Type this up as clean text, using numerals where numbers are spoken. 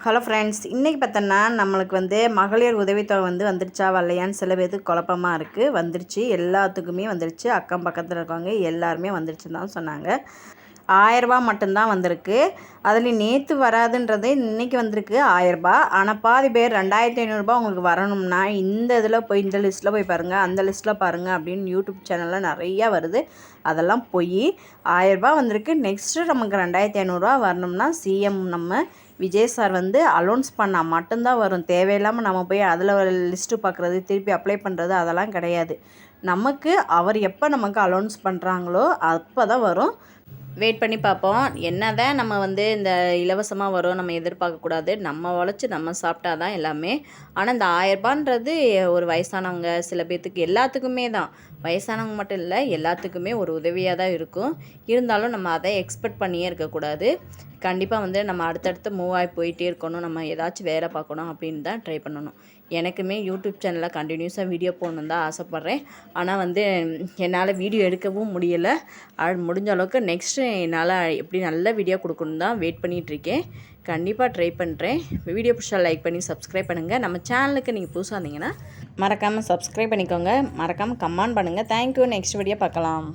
Hello friends, இன்றைக்கி பார்த்தோன்னா நம்மளுக்கு மகளிர் உதவித்தொகை வந்துருச்சா வரலையான்னு சில பேருக்கு குழப்பமாக இருக்குது. வந்துருச்சு, எல்லாத்துக்குமே வந்துருச்சு. அக்கம் பக்கத்தில் இருக்கவங்க எல்லாருமே வந்துருச்சுன்னு தான் சொன்னாங்க. 1000 ரூபா மட்டும்தான் வந்திருக்கு. அதில் நேற்று வராதுன்றது இன்றைக்கி வந்திருக்கு 1000 ரூபா. ஆனால் பாதி பேர் 2500 உங்களுக்கு வரணும்னா இந்த இதில் போய் இந்த லிஸ்ட்டில் போய் பாருங்கள், அந்த லிஸ்ட்டில் பாருங்கள் அப்படின்னு யூடியூப் சேனலில் நிறையா வருது. அதெல்லாம் போய் 1000 ரூபா வந்திருக்கு. நெக்ஸ்ட்டு நமக்கு 2500 வரணும்னா சிஎம் நம்ம விஜய் சார் அலௌன்ஸ் பண்ணால் மட்டும்தான் வரும். தேவையில்லாமல் நம்ம போய் அதில் லிஸ்ட்டு பார்க்குறது, திருப்பி அப்ளை பண்ணுறது அதெல்லாம் கிடையாது. நமக்கு அவர் எப்போ நமக்கு அலௌன்ஸ் பண்ணுறாங்களோ அப்போ தான் வரும். வெயிட் பண்ணி பார்ப்போம். என்ன தான் நம்ம இந்த இலவசமாக வரும் நம்ம எதிர்பார்க்கக்கூடாது. நம்ம உழைச்சி நம்ம சாப்பிட்டா தான் எல்லாமே. ஆனால் இந்த 1000 ரூபான்றது ஒரு வயசானவங்க சில பேர்த்துக்கு எல்லாத்துக்குமே தான், வயசானவங்க மட்டும் இல்லை எல்லாத்துக்குமே ஒரு உதவியாக தான் இருக்கும். இருந்தாலும் நம்ம அதை எக்ஸ்பெக்ட் பண்ணியே இருக்கக்கூடாது. கண்டிப்பாக நம்ம அடுத்தடுத்து மூவ் ஆகி போயிட்டே இருக்கணும். நம்ம ஏதாச்சும் வேலை பார்க்கணும் அப்படின்னு தான் ட்ரை பண்ணணும். எனக்குமே யூடியூப் சேனலில் கண்டினியூஸாக வீடியோ போடணுன்னு தான் ஆசைப்பட்றேன். ஆனால் என்னால் வீடியோ எடுக்கவும் முடியலை. முடிஞ்ச அளவுக்கு நெக்ஸ்ட்டு என்னால் எப்படி நல்ல வீடியோ கொடுக்கணும் தான் வெயிட் பண்ணிகிட்ருக்கேன். கண்டிப்பாக ட்ரை பண்ணுறேன். வீடியோ பிடிச்சா லைக் பண்ணி சப்ஸ்கிரைப் பண்ணுங்கள். நம்ம சேனலுக்கு நீங்கள் புதுசாக இருந்தீங்கன்னா மறக்காமல் சப்ஸ்கிரைப் பண்ணிக்கோங்க. மறக்காமல் கமெண்ட் பண்ணுங்கள். தேங்க்யூ. நெக்ஸ்ட் வீடியோ பார்க்கலாம்.